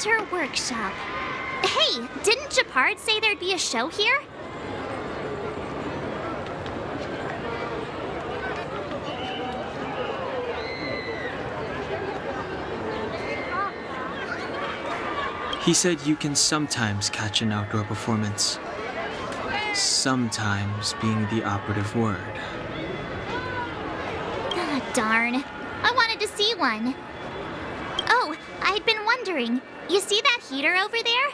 Winter Workshop. Hey, didn't Japard say there'd be a show here? He said you can sometimes catch an outdoor performance. Sometimes being the operative word. Ah, darn. I wanted to see one. Oh, I'd been wondering. You see that heater over there?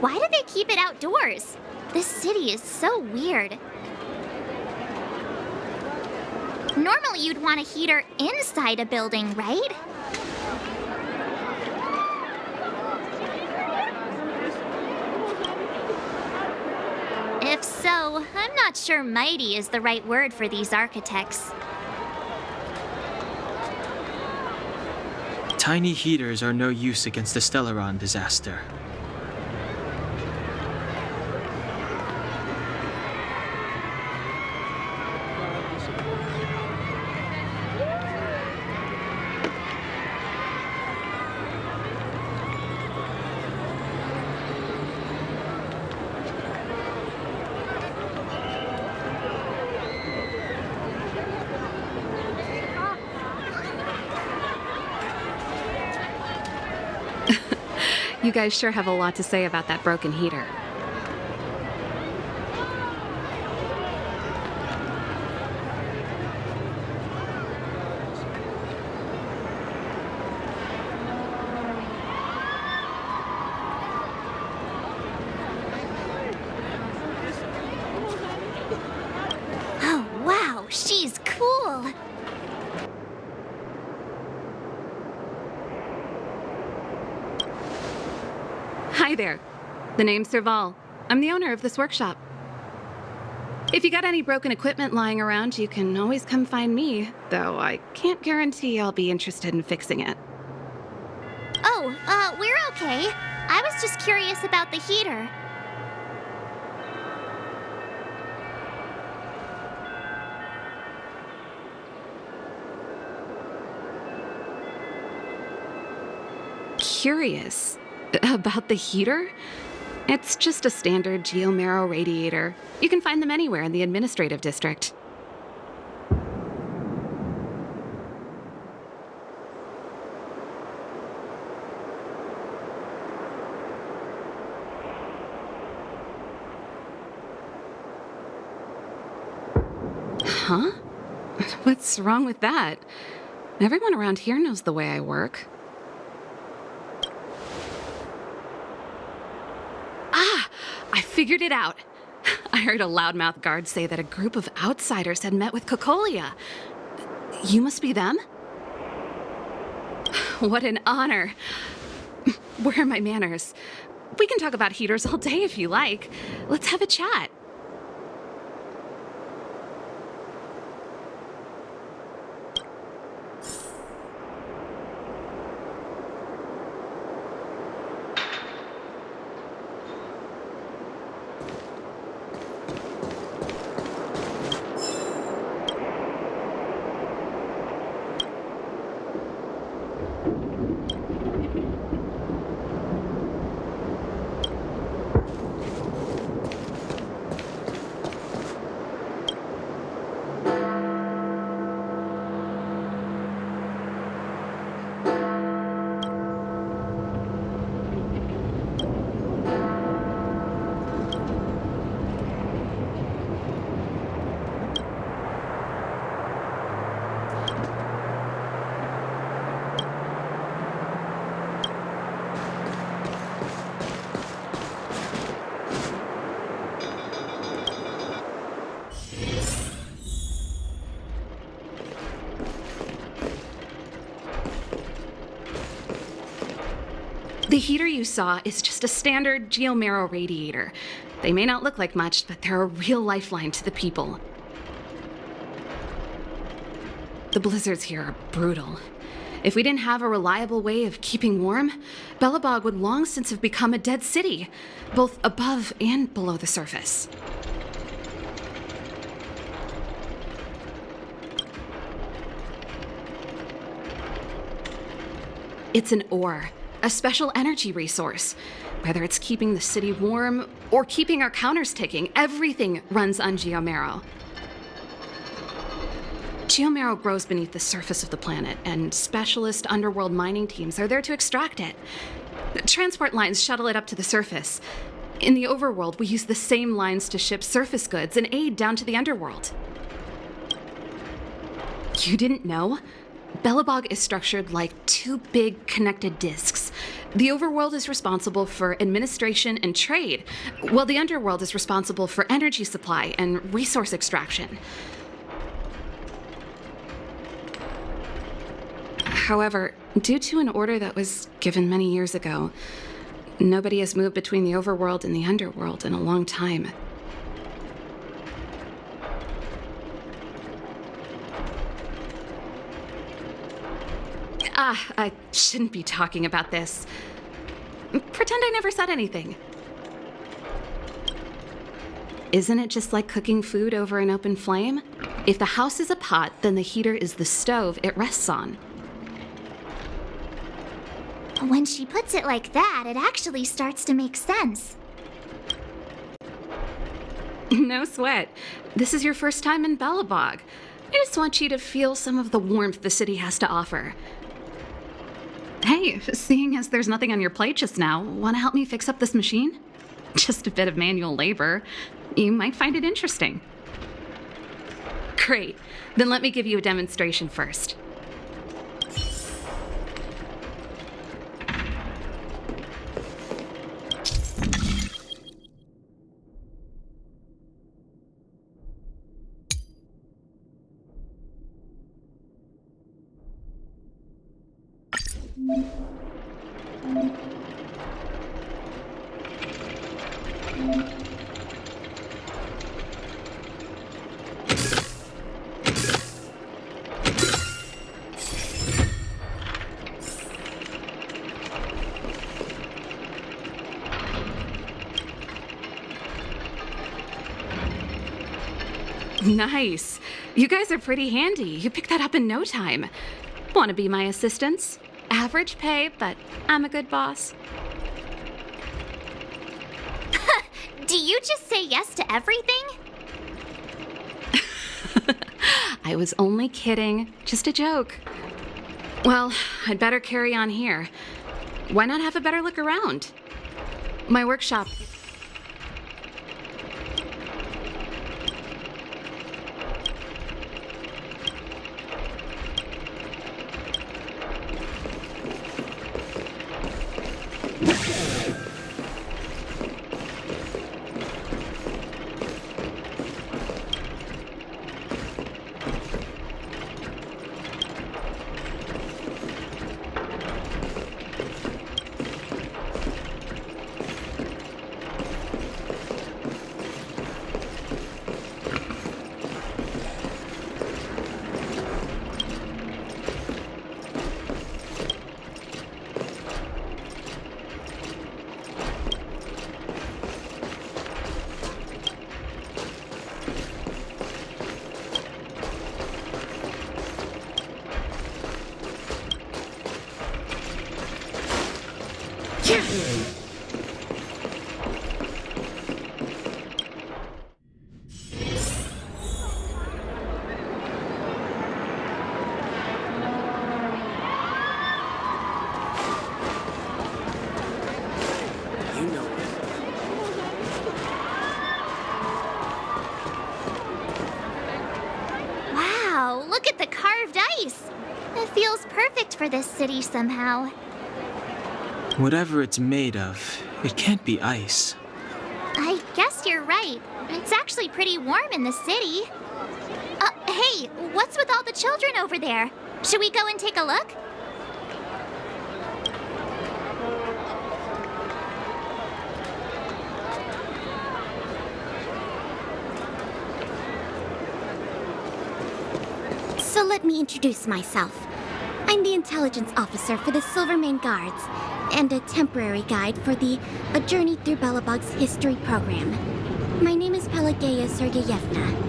Why do they keep it outdoors? This city is so weird. Normally you'd want a heater inside a building, right? If so, I'm not sure mighty is the right word for these architects. Tiny heaters are no use against the Stellaron disaster. You guys sure have a lot to say about that broken heater. Oh, wow, she's cool. Hi there. The name's Serval. I'm the owner of this workshop. If you got any broken equipment lying around, you can always come find me, though I can't guarantee I'll be interested in fixing it. Oh, we're okay. I was just curious about the heater. Curious? About the heater? It's just a standard geomarrow radiator. You can find them anywhere in the administrative district. Huh? What's wrong with that? Everyone around here knows the way I work. I figured it out. I heard a loudmouth guard say that a group of outsiders had met with Cocolia. You must be them? What an honor. Where are my manners? We can talk about heaters all day if you like. Let's have a chat. The heater you saw is just a standard geomarrow radiator. They may not look like much, but they're a real lifeline to the people. The blizzards here are brutal. If we didn't have a reliable way of keeping warm, Belobog would long since have become a dead city, both above and below the surface. It's an ore. a special energy resource. Whether it's keeping the city warm or keeping our counters ticking, everything runs on geomarrow. Geomarrow grows beneath the surface of the planet, and specialist underworld mining teams are there to extract it. Transport lines shuttle it up to the surface. In the overworld, we use the same lines to ship surface goods and aid down to the underworld. You didn't know? Belobog is structured like two big connected disks. The overworld is responsible for administration and trade, while the underworld is responsible for energy supply and resource extraction. However, due to an order that was given many years ago, nobody has moved between the overworld and the underworld in a long time. I shouldn't be talking about this. Pretend I never said anything. Isn't it just like cooking food over an open flame? If the house is a pot, then the heater is the stove it rests on. When she puts it like that, it actually starts to make sense. No sweat. This is your first time in Belobog. I just want you to feel some of the warmth the city has to offer. Hey, seeing as there's nothing on your plate just now, want to help me fix up this machine? Just a bit of manual labor. You might find it interesting. Great. Then let me give you a demonstration first. Nice. You guys are pretty handy. You picked that up in no time. Want to be my assistants? Average pay, but I'm a good boss. Do you just say yes to everything? I was only kidding. Just a joke. Well, I'd better carry on here. Why not have a better look around? My workshop. Wow, look at the carved ice. It feels perfect for this city somehow. Whatever it's made of, it can't be ice. I guess you're right. It's actually pretty warm in the city. Hey, what's with all the children over there? Should we go and take a look? So let me introduce myself. I'm the intelligence officer for the Silvermane Guards, and a temporary guide for the A Journey Through Belobog's History program. My name is Pelageya Sergeyevna.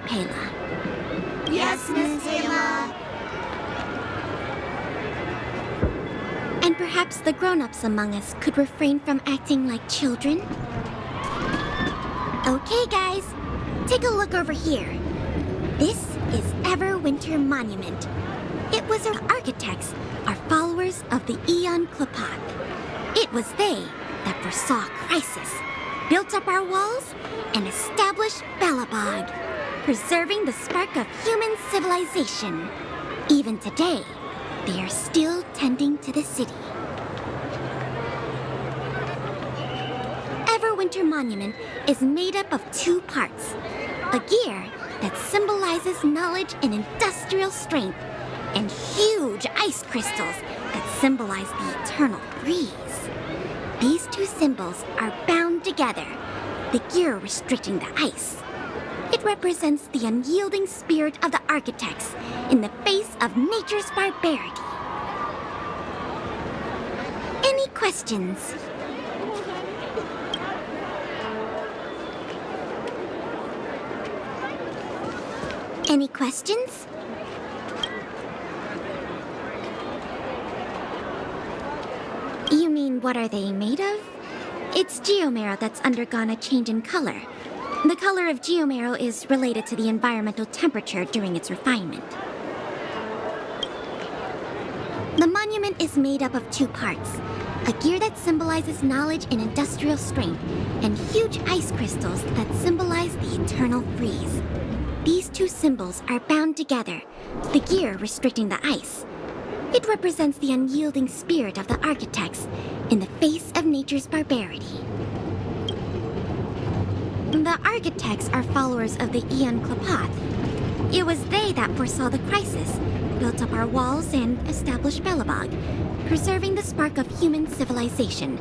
Pela. Yes, Miss Taylor. And perhaps the grown-ups among us could refrain from acting like children? Okay, guys, take a look over here. This is Everwinter Monument. It was our architects, our followers of the Aeon Klapath. It was they that foresaw crisis, built up our walls, and established Belobog, preserving the spark of human civilization. Even today, they are still tending to the city. Everwinter Monument is made up of 2 parts. A gear that symbolizes knowledge and industrial strength, and huge ice crystals that symbolize the eternal freeze. These 2 symbols are bound together, the gear restricting the ice. It represents the unyielding spirit of the architects in the face of nature's barbarity. Any questions? Any questions? You mean, what are they made of? It's geomarrow that's undergone a change in color. The color of geomarrow is related to the environmental temperature during its refinement. The monument is made up of 2 parts. A gear that symbolizes knowledge and industrial strength, and huge ice crystals that symbolize the eternal freeze. These 2 symbols are bound together, the gear restricting the ice. It represents the unyielding spirit of the architects in the face of nature's barbarity. The architects are followers of the Aeon Klapath. It was they that foresaw the crisis, built up our walls, and established Belobog, preserving the spark of human civilization.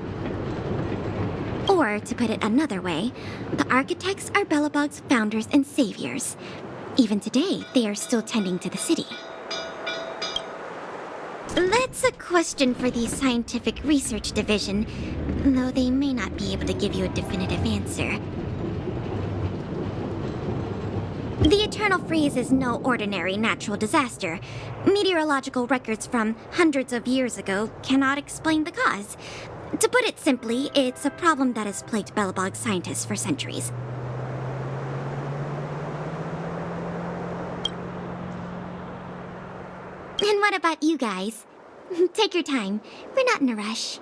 Or, to put it another way, the architects are Belobog's founders and saviors. Even today, they are still tending to the city. That's a question for the Scientific Research Division, though they may not be able to give you a definitive answer. The Eternal Freeze is no ordinary natural disaster. Meteorological records from hundreds of years ago cannot explain the cause. To put it simply, it's a problem that has plagued Belobog scientists for centuries. And what about you guys? Take your time. We're not in a rush.